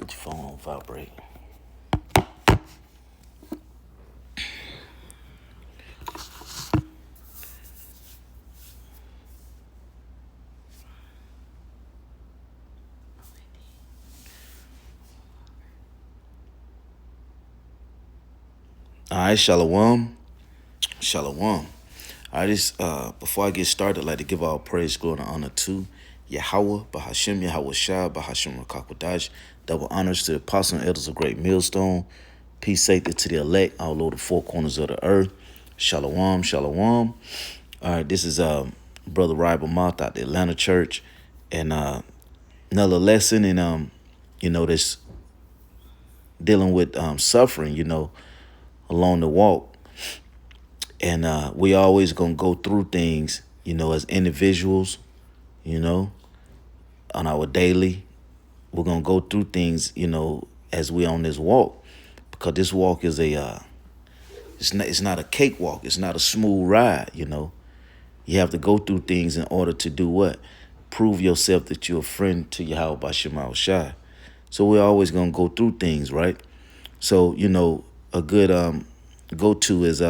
Put your phone on vibrate. All right, Shalom. Shalom. All right, before I get started, I'd like to give all praise, glory, and honor to Yahweh, Bahashem, Yahweh Shah, Bahashem Rakakwadash. Double honors to the apostles and elders of Great Millstone. Peace, safety to the elect all over the four corners of the earth. Shalom, shalom. All right, this is Brother Rival Moth out the Atlanta Church. And another lesson in, this dealing with suffering, along the walk. And we always going to go through things, as individuals, on our daily. We're going to go through things, as we on this walk. Because this walk is it's not a cakewalk. It's not a smooth ride, You have to go through things in order to do what? Prove yourself that you're a friend to Yahweh Bashim Shai. So we're always going to go through things, right? So, a good go-to is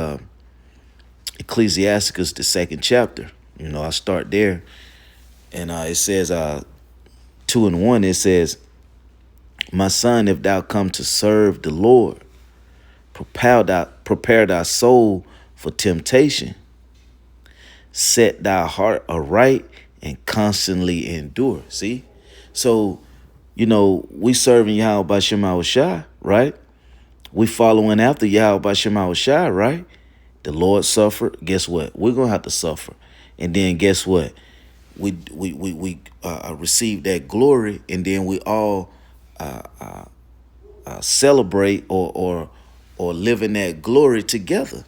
Ecclesiasticus, the second chapter. I start there. And it says 2:1, it says, "My son, if thou come to serve the Lord, prepare thy soul for temptation. Set thy heart aright and constantly endure." See? So, we serving Yahweh Bashim Shai, right? We following after Yahweh Bashim Shai, right? The Lord suffered. Guess what? We're gonna have to suffer, and then guess what? We receive that glory, and then we all celebrate or live in that glory together.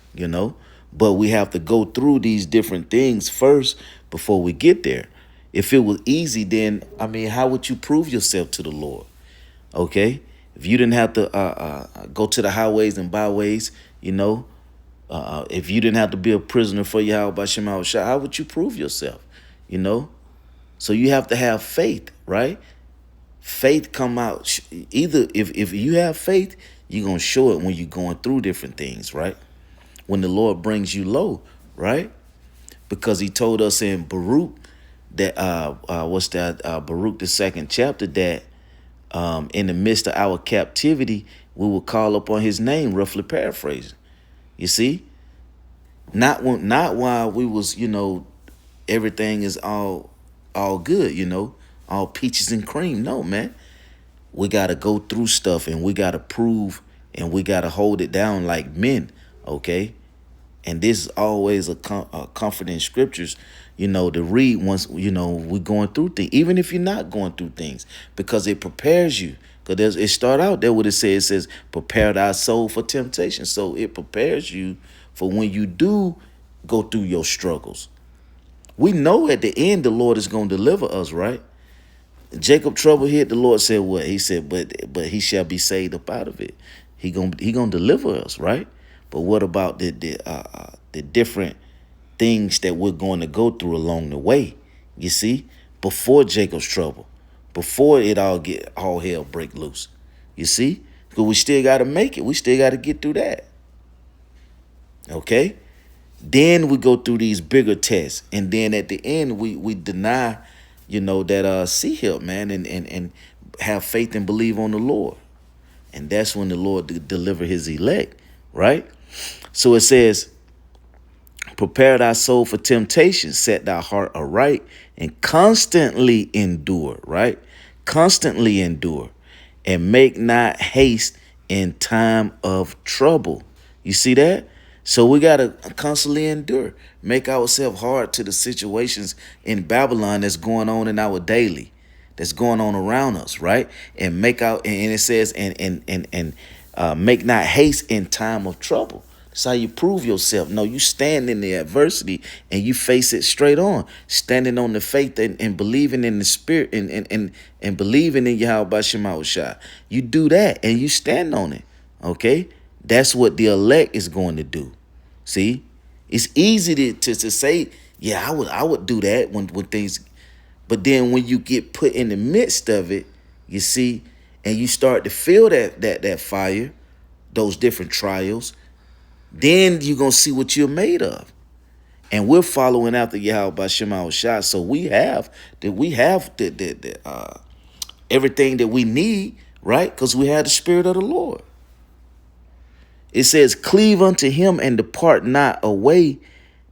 But we have to go through these different things first before we get there. If it was easy, then how would you prove yourself to the Lord? Okay, if you didn't have to go to the highways and byways, if you didn't have to be a prisoner for Yahweh Bashim Shai, how would you prove yourself? So you have to have faith, right? Faith come out either if you have faith, you're gonna show it when you're going through different things, right? When the Lord brings you low, right? Because He told us in Baruch that Baruch the second chapter that in the midst of our captivity we will call upon His name, roughly paraphrasing. You see, not while we was everything is all good, all peaches and cream. No, man, we got to go through stuff and we got to prove and we got to hold it down like men. Okay, and this is always a comfort in scriptures, to read once we're going through things, even if you're not going through things, because it prepares you. Because it start out there what it says. It says, "Prepare thy soul for temptation." So it prepares you for when you do go through your struggles. We know at the end the Lord is going to deliver us, right? Jacob trouble hit, the Lord said what? He said, but he shall be saved up out of it. He gonna deliver us, right? But what about the different things that we're going to go through along the way? You see, before Jacob's trouble, before it all hell break loose. You see, because we still got to make it. We still got to get through that. Okay. Then we go through these bigger tests, and then at the end we deny, that see help, man, and have faith and believe on the Lord, and that's when the Lord deliver His elect, right? So it says, "Prepare thy soul for temptation, set thy heart aright, and constantly endure," right? Constantly endure, and make not haste in time of trouble. You see that? So we got to constantly endure, make ourselves hard to the situations in Babylon that's going on in our daily, that's going on around us, right? And and it says, and make not haste in time of trouble. That's how you prove yourself. No, you stand in the adversity and you face it straight on, standing on the faith and believing in the spirit and believing in Yahweh Bashim Shai. You do that and you stand on it. Okay. That's what the elect is going to do. See, it's easy to say, yeah, I would do that when things, but then when you get put in the midst of it, you see, and you start to feel that fire, those different trials, then you're gonna see what you're made of. And we're following after Yahweh by Shema Shah. So we have the everything that we need, right? Because we have the Spirit of the Lord. It says, cleave unto him and depart not away,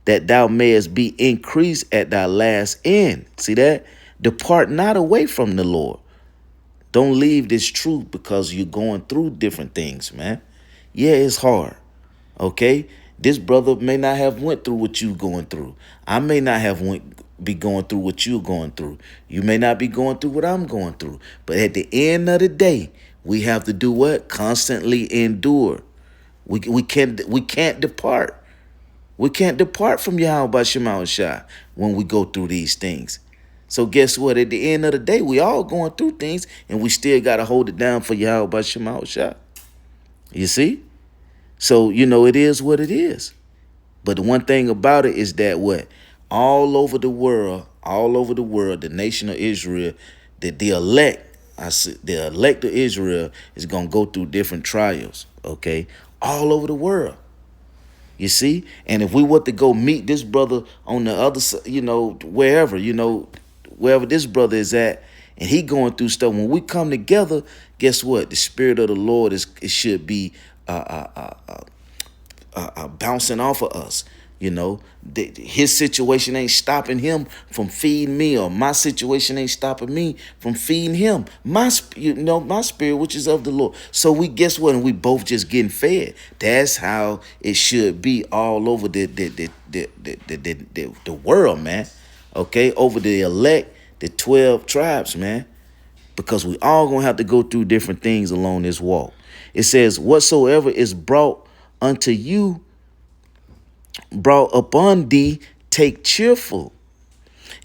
that thou mayest be increased at thy last end. See that? Depart not away from the Lord. Don't leave this truth because you're going through different things, man. Yeah, it's hard. Okay? This brother may not have went through what you going through. I may not have be going through what you're going through. You may not be going through what I'm going through. But at the end of the day, we have to do what? Constantly endure. We can't depart. We can't depart from Yahweh by Shema Shai when we go through these things. So guess what? At the end of the day, we all going through things, and we still got to hold it down for Yahweh by Shema Shai. You see? So, it is what it is. But the one thing about it is that what? All over the world, the nation of Israel, the elect, the elect of Israel is going to go through different trials, okay? All over the world. You see? And if we were to go meet this brother on the other side, wherever this brother is at, and he going through stuff, when we come together, guess what? The Spirit of the Lord it should be bouncing off of us. His situation ain't stopping him from feeding me, or my situation ain't stopping me from feeding him. My spirit, which is of the Lord. So we guess what? And we both just getting fed. That's how it should be all over the world, man. Okay, over the elect, the 12 tribes, man. Because we all gonna have to go through different things along this walk. It says, whatsoever is brought upon thee, take cheerful,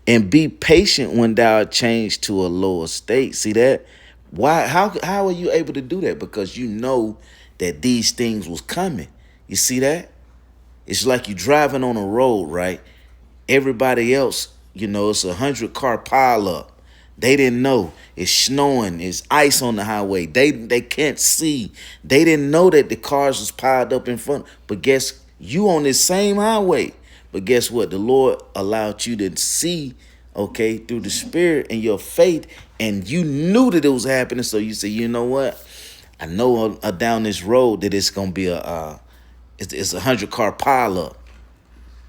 and be patient when thou art changed to a lower state. See that? Why? How are you able to do that? Because you know that these things was coming. You see that? It's like you driving on a road, right? Everybody else, it's 100-car pile up. They didn't know. It's snowing. It's ice on the highway. They can't see. They didn't know that the cars was piled up in front. But guess you on this same highway. But guess what? The Lord allowed you to see, okay, through the Spirit and your faith, and you knew that it was happening. So you say, you know what? I know down this road that it's gonna be it's 100-car pile up.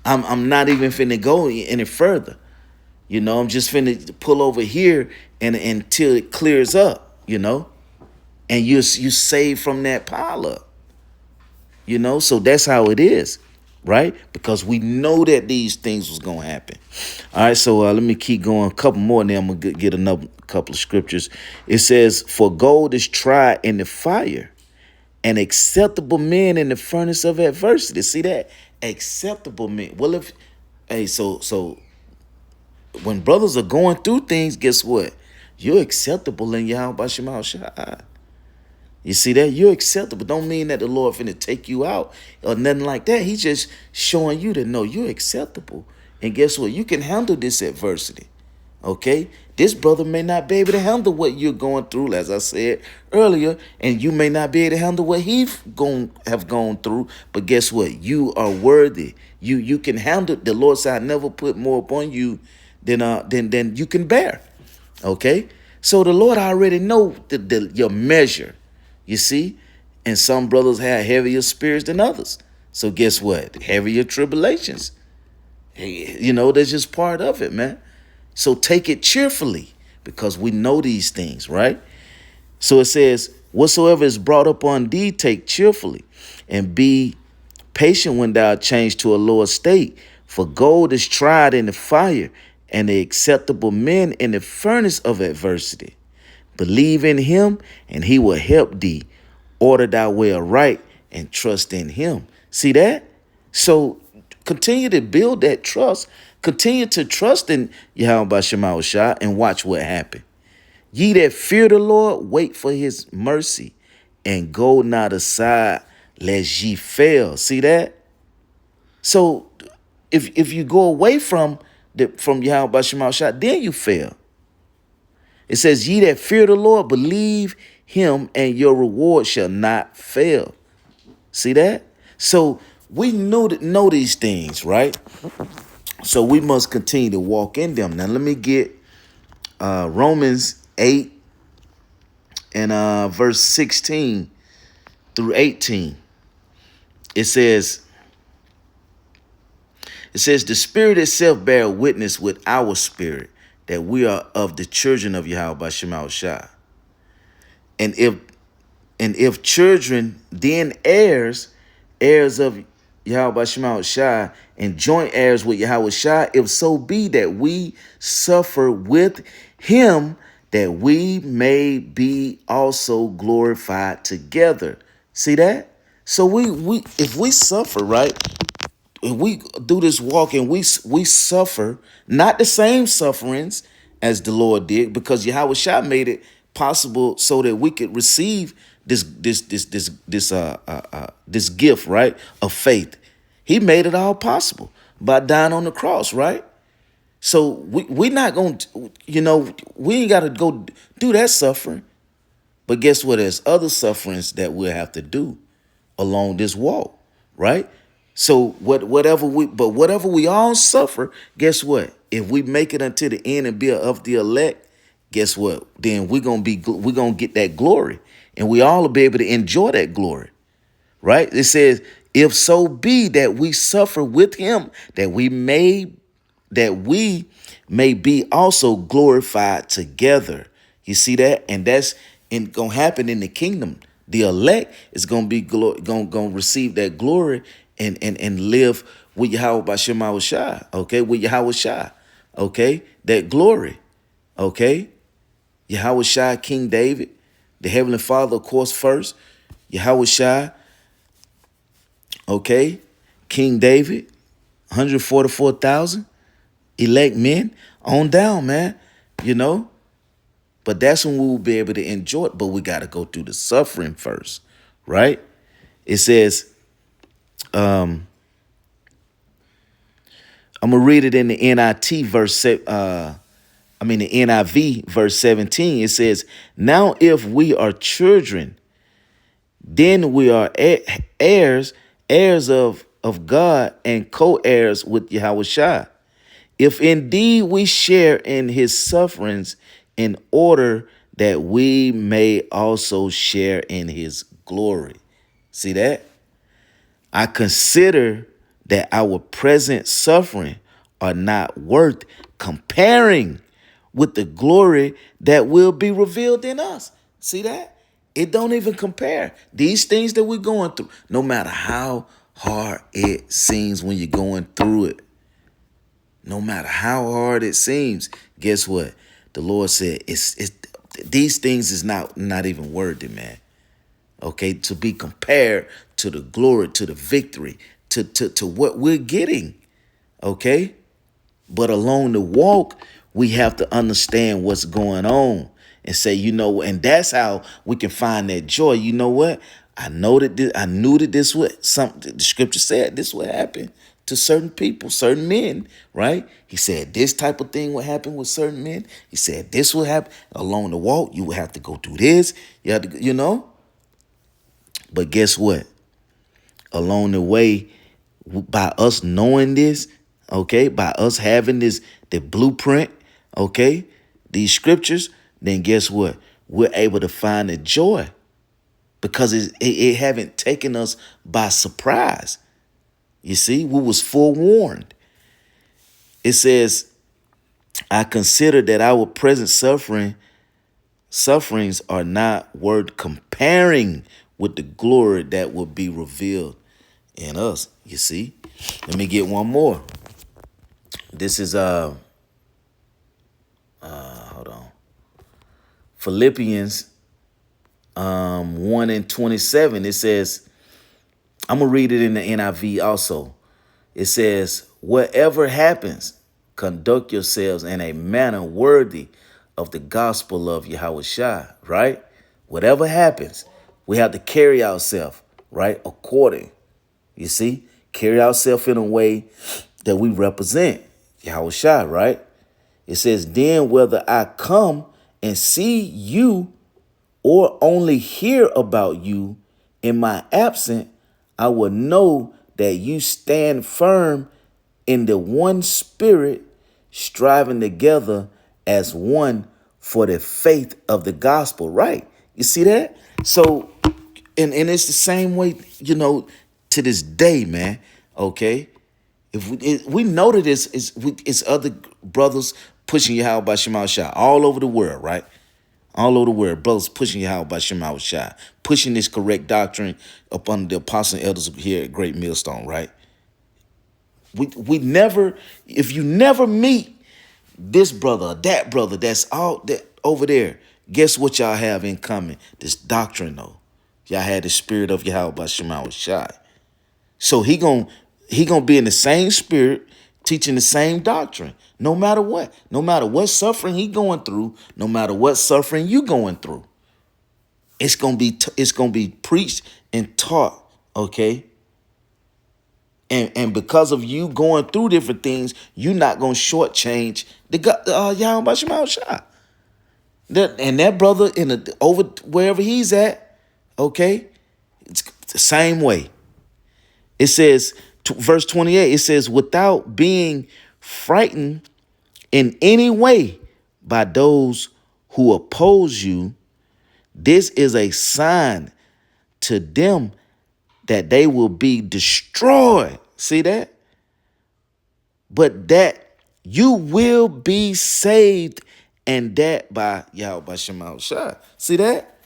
I'm not even finna go any further. I'm just finna pull over here and until it clears up, and you save from that pile up. So that's how it is, right? Because we know that these things was going to happen. All right, so let me keep going. A couple more, and then I'm going to get another couple of scriptures. It says, for gold is tried in the fire, and acceptable men in the furnace of adversity. See that? Acceptable men. Well, so when brothers are going through things, guess what? You're acceptable in Yahweh Shema Shai. You see that? You're acceptable. Don't mean that the Lord finna take you out or nothing like that. He's just showing you to know you're acceptable. And guess what? You can handle this adversity. Okay? This brother may not be able to handle what you're going through, as I said earlier, and you may not be able to handle what he's have gone through. But guess what? You are worthy. You can handle it. The Lord said, I never put more upon you than you can bear. Okay? So the Lord already know your measure. You see? And some brothers have heavier spirits than others. So guess what? Heavier tribulations. That's just part of it, man. So take it cheerfully because we know these things, right? So it says, whatsoever is brought upon thee, take cheerfully, and be patient when thou art changed to a lower state. For gold is tried in the fire, and the acceptable men in the furnace of adversity. Believe in him, and he will help thee. Order thy way aright, and trust in him. See that? So continue to build that trust. Continue to trust in Yahweh Shema Shai and watch what happens. Ye that fear the Lord, wait for his mercy, and go not aside lest ye fail. See that? So if you go away from Yahweh Shema Shai, then you fail. It says, ye that fear the Lord, believe him, and your reward shall not fail. See that? So we know these things, right? So we must continue to walk in them. Now let me get Romans 8 and verse 16 through 18. It says, the Spirit itself bear witness with our spirit that we are of the children of Yahweh by Shema Shai. And if children, then heirs, heirs of Yahweh by Shema Shai, and joint heirs with Yahweh Shai, if so be that we suffer with him, that we may be also glorified together. See that? So we if we suffer, right? If we do this walk and we suffer, not the same sufferings as the Lord did, because Yahweh Shai made it possible so that we could receive this gift, right, of faith. He made it all possible by dying on the cross, right? So we not gonna, we ain't got to go do that suffering. But guess what? There's other sufferings that we'll have to do along this walk, right? So whatever we all suffer, guess what? If we make it until the end and be of the elect, guess what? Then we're gonna get that glory, and we all will be able to enjoy that glory, right? It says, if so be that we suffer with him, that we may be also glorified together. You see that? And that's gonna happen in the kingdom. The elect is gonna be gonna receive that glory and live with Yahweh by Shema Shai. Okay, with Yahweh Shai. Okay, that glory. Okay, Yahweh Shai, King David, the Heavenly Father, of course, first. Yahweh Shai. Okay, King David, 144,000 elect men on down, man. But that's when we will be able to enjoy it. But we got to go through the suffering first, right? It says, I'm gonna read it in the NIV verse 17. It says, now if we are children, then we are heirs of God, and co-heirs with Yahweh Shai. If indeed we share in his sufferings, in order that we may also share in his glory. See that? I consider that our present suffering are not worth comparing with the glory that will be revealed in us. See that? It don't even compare. These things that we're going through, no matter how hard it seems when you're going through it, no matter how hard it seems, guess what? The Lord said it's these things is not even worthy, man. Okay, to be compared to the glory, to the victory, to what we're getting. Okay? But along the walk, we have to understand what's going on and say, and that's how we can find that joy. You know what? I knew that this would something the scripture said this would happen to certain people, certain men, right? He said this type of thing would happen with certain men. He said this would happen along the walk. You would have to go through this. You have to, But guess what? Along the way, by us knowing this, okay, by us having the blueprint, okay, these scriptures, then guess what? We're able to find the joy because it haven't taken us by surprise. You see, we was forewarned. It says, I consider that our present sufferings are not worth comparing with the glory that will be revealed in us. You see, let me get one more. This is hold on, Philippians 1:27. It says, I'm gonna read it in the NIV also. It says, whatever happens, conduct yourselves in a manner worthy of the gospel of Yahweh Shai, right? Whatever happens, we have to carry ourselves, right? According, you see, carry ourselves in a way that we represent Yahweh Shai, right? It says, then whether I come and see you or only hear about you in my absence, I will know that you stand firm in the one spirit, striving together as one for the faith of the gospel. Right? You see that? So, and it's the same way, to this day, man. Okay, if we know that it's other brothers pushing Yahweh by Shema Shah all over the world, right? All over the world, brothers pushing Yahweh by Shema Shah, pushing this correct doctrine up under the apostle and elders here at Great Millstone, right? We never, if you never meet this brother or that brother that's all that over there, guess what y'all have in common? This doctrine, though. Y'all had the spirit of Yahweh by Shema Shah. So he gonna be in the same spirit, teaching the same doctrine, no matter what suffering he going through, no matter what suffering you going through. It's gonna be preached and taught, okay? And because of you going through different things, you're not gonna shortchange the Yahweh Bashim Shah. And that brother over wherever he's at, okay, it's the same way. It says, verse 28, it says, without being frightened in any way by those who oppose you, this is a sign to them that they will be destroyed. See that? But that you will be saved, and that by Yahweh by Shema Shah. See that?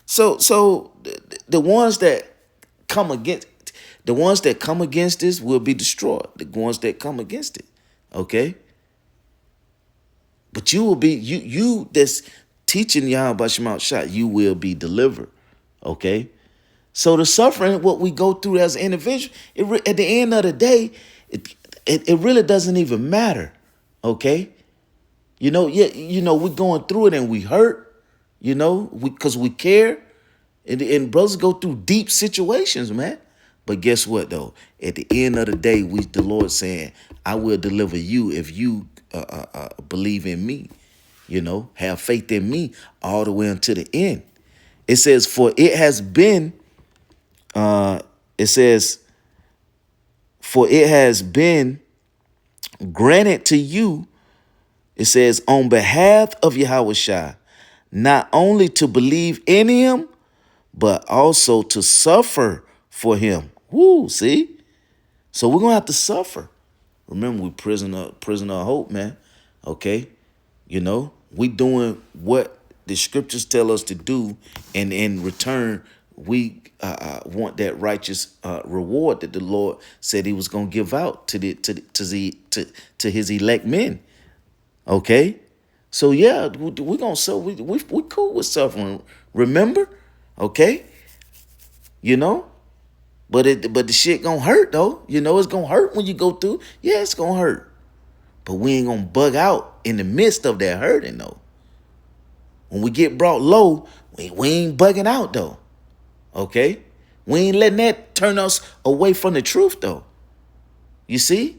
So the ones that come against this will be destroyed. The ones that come against it. Okay? But you will be, you that's teaching Yahweh by Shema Shah, you will be delivered. Okay? So the suffering, what we go through as an individual, at the end of the day, it really doesn't even matter. Okay? We're going through it and we hurt, because we care. And brothers go through deep situations, man. But guess what, though? At the end of the day, the Lord saying, I will deliver you if you believe in me, have faith in me all the way until the end. It says, for it has been granted to you, it says, on behalf of Yahweh Shai, not only to believe in him, but also to suffer for him. Woo, see? So we're going to have to suffer. Remember, we prisoner of hope, man. Okay? We doing what the scriptures tell us to do, and in return, we want that righteous reward that the Lord said he was going to give out to his elect men. Okay? So yeah, we're going to we cool with suffering. Remember? Okay? But the shit gonna hurt though. It's gonna hurt when you go through. Yeah, it's gonna hurt. But we ain't gonna bug out in the midst of that hurting though. When we get brought low, we ain't bugging out though. Okay? We ain't letting that turn us away from the truth though. You see?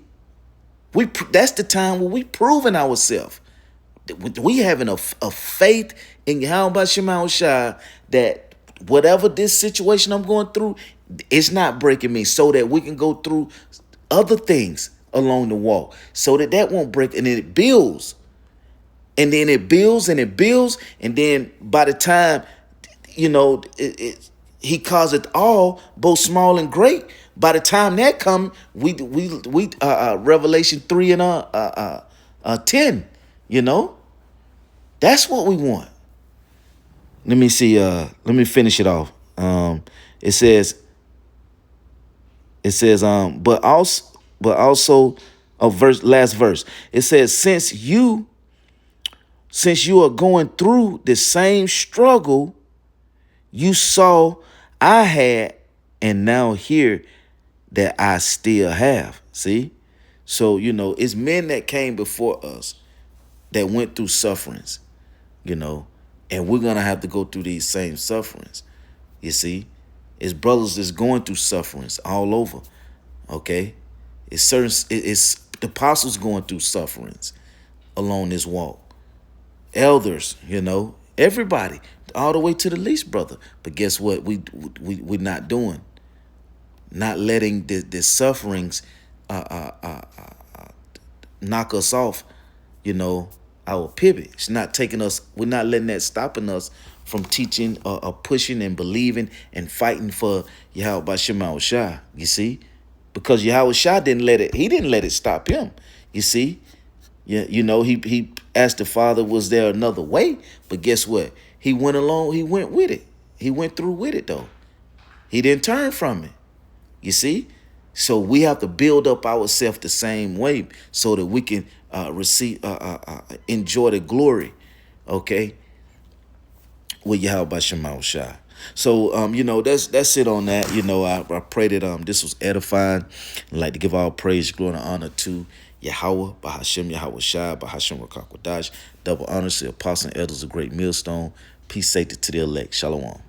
That's the time where we proving ourselves. We having a faith in Yahweh Shema Shai that whatever this situation I'm going through, it's not breaking me, so that we can go through other things along the walk, so that won't break. And then it builds. And then it builds and it builds. And then by the time, he calls it all, both small and great. By the time that come, we Revelation 3 and 10, that's what we want. Let me see. Let me finish it off. It says, but also last verse. It says, since you are going through the same struggle you saw I had, and now hear that I still have. See? So, it's men that came before us that went through sufferings, and we're going to have to go through these same sufferings. You see? It's brothers that's going through sufferings all over. Okay? It's the apostles going through sufferings along this walk. elders, everybody, all the way to the least brother. But guess what? We're not doing, not letting the sufferings knock us off, you know, our pivot. It's not taking us, we're not letting that stopping us from teaching or pushing and believing and fighting for Yahweh Bashim Shah, you see? Because Yahweh Shah he didn't let it stop him, you see? Yeah, he asked the Father, was there another way? But guess what? He went along, he went with it. He went through with it though. He didn't turn from it. You see? So we have to build up ourselves the same way so that we can enjoy the glory, okay, with Yahweh Shema Shai. So, that's it on that. I pray that this was edifying. I'd like to give all praise, glory, and honor to Yahweh, Bahashem Yahweh Shai, Bahashem Rakakwadash. Double honors to the apostle and elders of Great Millstone. Peace, safety to the elect. Shalom.